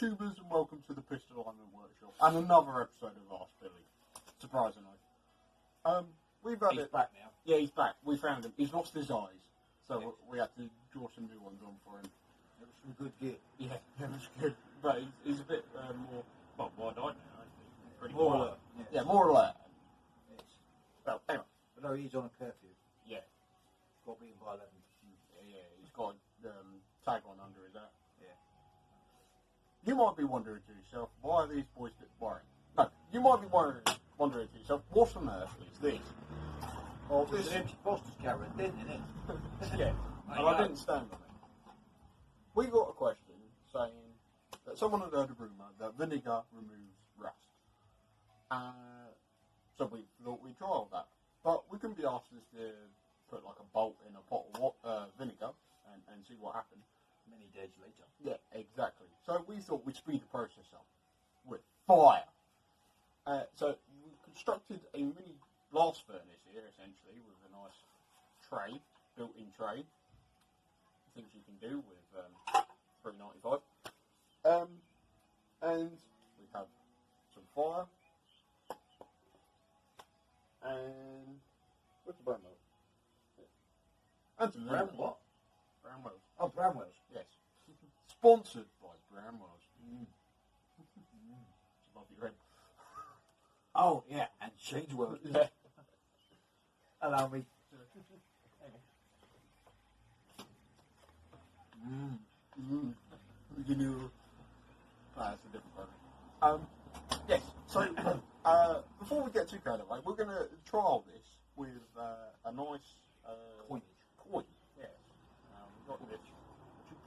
YouTubers, and welcome to the Pistol Alignment Workshop and another episode of Askbilly. Surprisingly, we've had He's back now. Yeah, he's back. We found him. He's lost his eyes, so we had to draw some new ones on for him. It was some good gear. Yeah, it was good, but he's a bit more wide-eyed now. I think. Pretty More quiet. alert. Yes. Yeah, more alert. Yes. Well, anyway. But no, he's on a curfew. Yeah. Got beaten by 11. Yeah, he's got tag on under his hat. Yeah. You might be wondering to yourself, why are these boys a bit boring? No, you might be wondering to yourself, what on earth is this? Oh, this is empty Foster's carrot, didn't it? Yeah, and I didn't stand on it. We got a question saying that someone had heard a rumour that vinegar removes rust. So we thought we'd try all that. But we couldn't be asked to put like a bolt in a pot of vinegar and see what happened. Many days later. Yeah, exactly. So we thought we'd speed the process up with fire. So we constructed a mini blast furnace here, essentially, with a nice tray, built-in tray. Things you can do with $3.95. And we have some fire. And what's the brown milk? Yeah. And some Brown vinegar. what? Brownwells. Oh, Bramwell's. Yes. Sponsored by Brownwells. It's above your head. Oh, yeah, and Change World. Yeah. Allow me. You knew. That's a different one. Yes. So before we get too carried away, we're going to trial this with a nice Coinage. coin. Yes. We've got this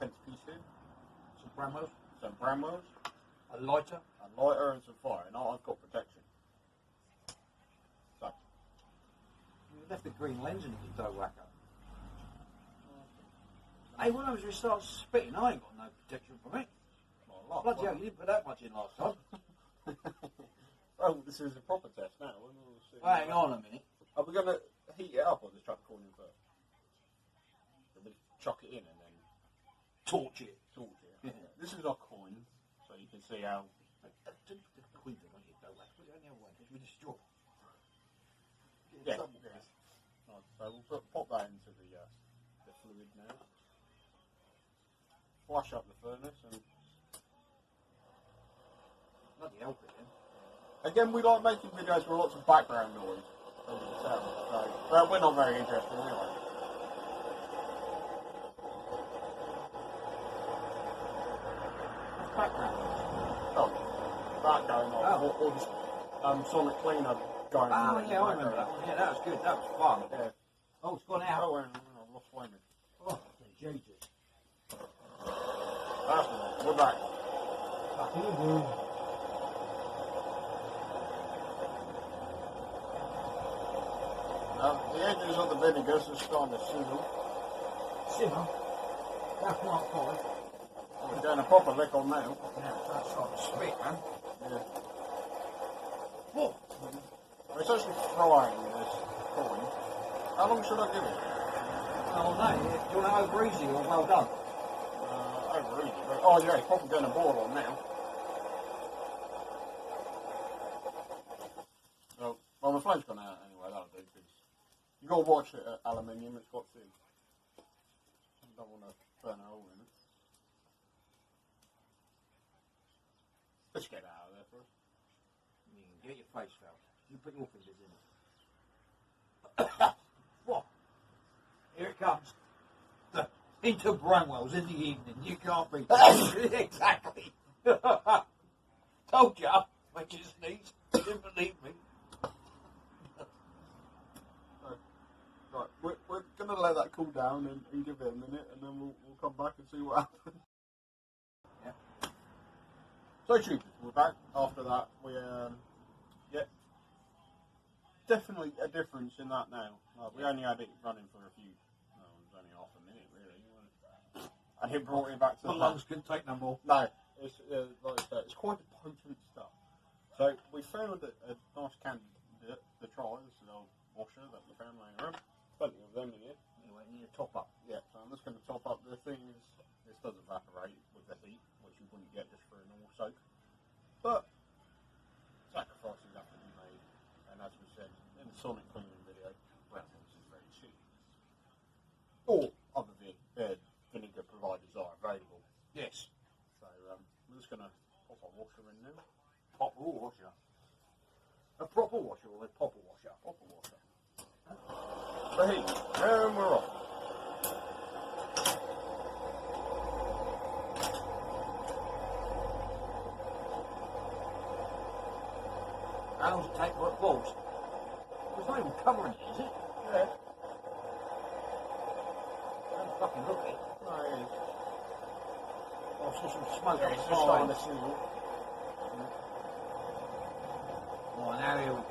2p piece here. Some Bramwell's. Some Bramwells. A lighter. A lighter and some fire. Now I've got protection. So. You left the green lens in the dough whacker. Hey, when I was going to start spitting, I ain't got no protection from it. Bloody hell, you didn't put that much in last time. Oh, this is a proper test now. We'll see. Hang on a minute. Are we going to heat it up or just chuck the corn in first? Should we chuck it in and then Torch it. torch it? Yeah. This is our coin, so you can see how. The queen don't want you dough whacker. Put it on the other way. With a straw. Yeah. Right, so we'll pop that into the fluid now. Flush up the furnace and. Bloody help it then. Again, we like making videos with lots of background noise, as you can tell. So, we're not very interested anyway. What's background? Oh, that going on. Or just Sonic Cleaner going on. Oh, yeah, I remember that one. Yeah, that was good. That was fun. Yeah. Oh, it's gone out. Oh, I've lost flaming. Oh, Jesus. That's the one. We're back. The edges of the vinegar are starting to sizzle. Simmer. That's not fine. We're doing a proper lick on now. Now, that's like a spit, man. Yeah. What? It's actually frying this coin. How long should I give it? Oh, no. Do you want it over easy or well done? Over easy. Oh, yeah, it's probably going to boil on now. Well, the flame's gone out anyway, that'll do, because you've got to watch it at aluminium, it's got to. You don't want to burn a hole in it. Let's get it out of there first. You can get your face felt. You put your fingers in it. What? Here it comes. Into Bramwell's in the evening. You can't beat it. Exactly. Told ya. Make you sneeze. You didn't believe me. Right, we're going to let that cool down and give it a minute, and then we'll come back and see what happens. Yeah. So, Tuesday, we're back. After that, definitely a difference in that now. We only had it running for a few, it was only half a minute, really. And it brought it back to The lungs can take no more. No, it's like I said, it's quite a potent stuff. So, we found a nice candidate to try. This is an old washer that we found laying around. Plenty of them in here. Anyway, you need a top up. Yeah, so I'm just going to top up. The thing is, this does evaporate with the heat, which you wouldn't get just for a normal or other vinegar providers are available. Yes. So we're just going to pop our washer in now. Proper washer. A proper washer or a popper washer? Proper washer. Ready, and we're off. How long does it take for it falls? There's not even covering it, is it? Yeah. Don't fucking look it. No, it is. Oh, I saw some smoke Yeah, on it's the just starting side. to sizzle. Right, now here we go.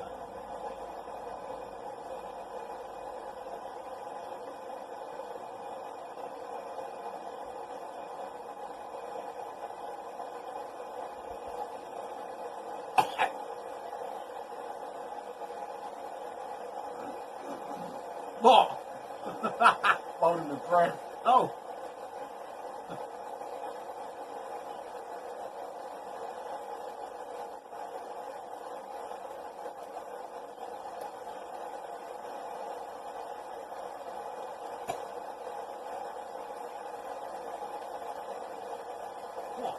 What? Holding the breath. Oh. What?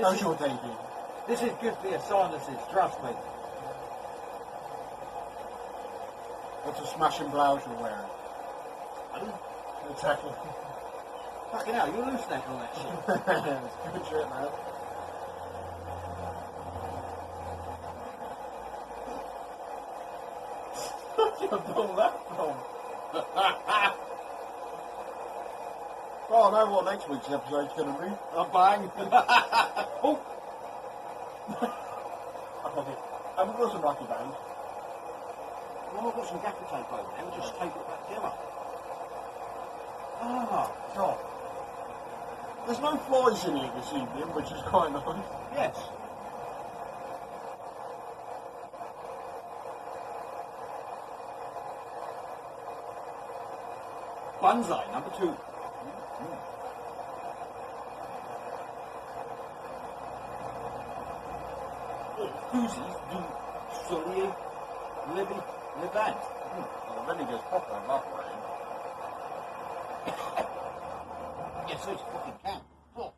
How's your day been? This is good for your sinuses, trust me. What's a smashing blouse you're wearing? Exactly. Fucking hell, you're hallucinating all that shit. It's good shit, man. I've done that from. Oh, I know what next week's episode's going to be. A bang. Oh. Have we got some lucky bangs? Well, I've got some gaffer tape over there, we'll just tape it back together. Ah, God. There's no flies in here this evening, which is quite nice. yes. Banzai, number 2. Fusies do solely Levant. Well, the vinegar's proper evaporating. Yes, so it's fucking can. Oh.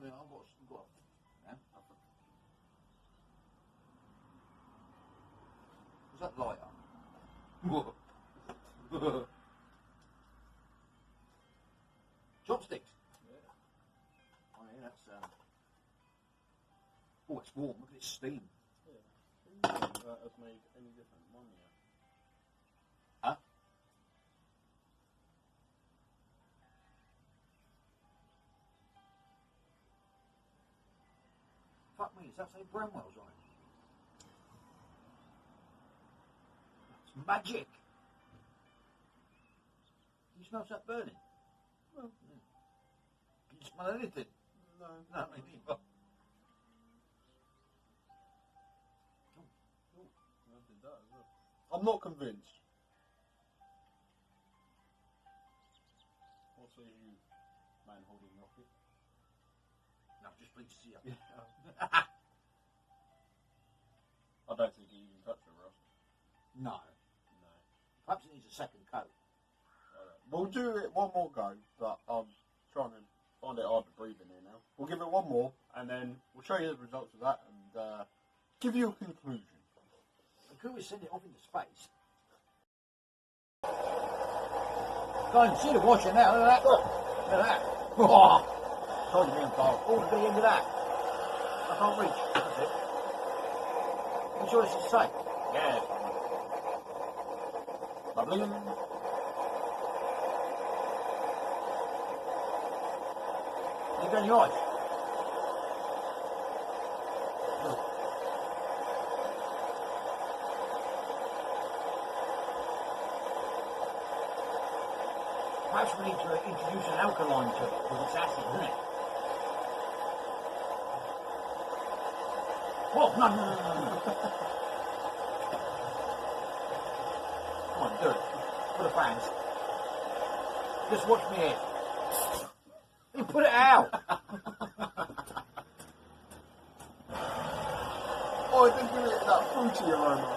Yeah, I've got yeah. Was that lighter? Chopsticks. Yeah. Oh yeah, that's oh, it's warm. Look at its steam. Yeah. That has made any different one yet. Huh? Fuck me, does that say Bramwell's on it? That's magic. Can you smell that burning? Well, Yeah. Can you smell anything? no. No, me neither. Nothing does, is it? I'm not convinced. What say you, man holding rocket? No, just pleased to see you. I don't think he even touched the rust. No. No. Perhaps it needs a second coat. We'll do it one more go, but I'm trying to find it hard to breathe in here now. We'll give it one more, and then we'll show you the results of that, and give you a conclusion. We could always send it off into space. Can't even see the washer now. Look at that. Look at that. Oh, told you me I'm tired. Oh, look at the end of that. I can't reach. That's it. I'm sure this is safe. Yeah. Bubbling. You got your eyes. Perhaps we need to introduce an alkaline to it, because it's acid, isn't it? Whoa, no. Come on, do it. For the fans. Just watch me here. You put it out. Oh, I didn't give it that fruity aroma.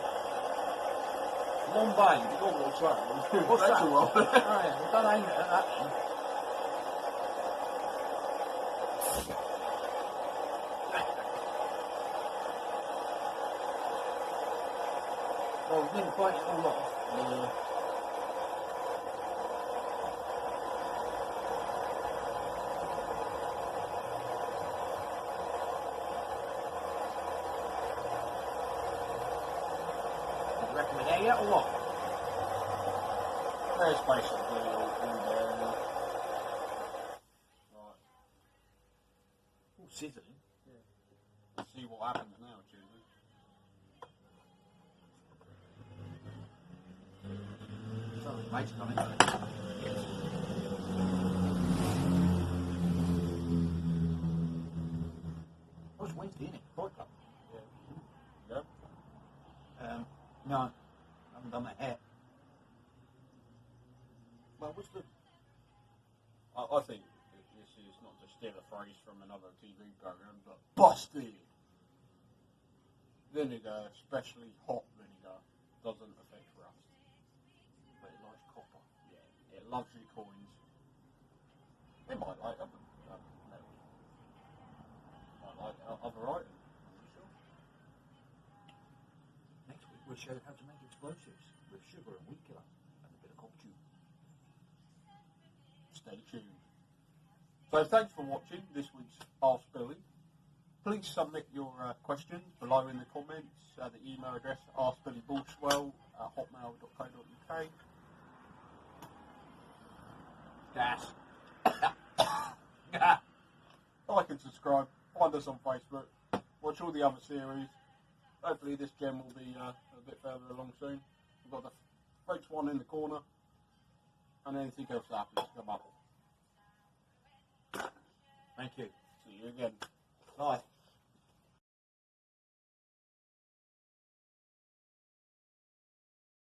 Bombay. Oh, what's that? What's That's that? a lot. Right, we don't aim it at that one. Well, we didn't bite it all off. Yeah. You reckon we're there yet or what? There's basically all there. Right. All sizzling. Let's see what happens now, Julie. Something mate's coming. Oh, it's Wednesday, isn't it? Fight Club. Yep. No, I haven't done my hair. Well, what's the... I think this is not to steal a phrase from another TV program, but busted. Vinegar, especially hot vinegar, doesn't affect rust. But it likes copper. Yeah, it loves your coins. It might like other metals. Might like other items. I'm not sure. Next week we'll show you how to make explosives with sugar and wheat killer and a bit of copper tube. Stay tuned. So thanks for watching this week's Askbilly. Please submit your questions below in the comments. The email address askbillybulswell@hotmail.co.uk. Gas. Like and subscribe. Find us on Facebook. Watch all the other series. Hopefully this gem will be a bit further along soon. We've got the French one in the corner. And anything else that happens, come up. Thank you. See you again.